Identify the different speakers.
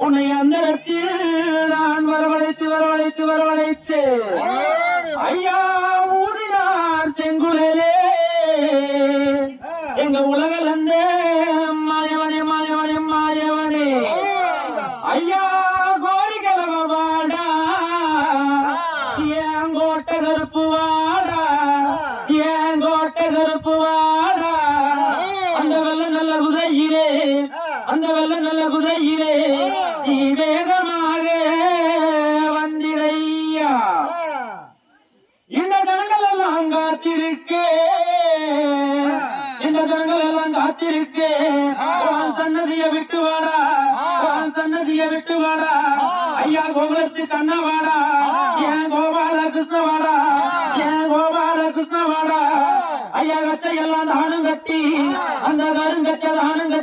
Speaker 1: உன்னை அந்தரத்தில் நான் வரவழைத்து ஐயா ஊதினார் செங்குழலே எங்க உலகில் அந்த மாயவனே ஐயா கோரி கலவ வாடா ஏன் கோட்டை கருப்பு வாடா அந்த வெள்ள நல்ல குதிரையிலே நீ வேகமாக வந்திடையா இந்த ஜனங்கள் எல்லாம் காத்திருக்கே சன்னதியை விட்டு வாடா ஐயா கோகுலத்து கண்ண வாடா ஏன் கோபால கிருஷ்ண வாடா ஐயா கச்சை எல்லாம் தானும் கட்டி அந்த கருங்கச்சை தானும் கட்டி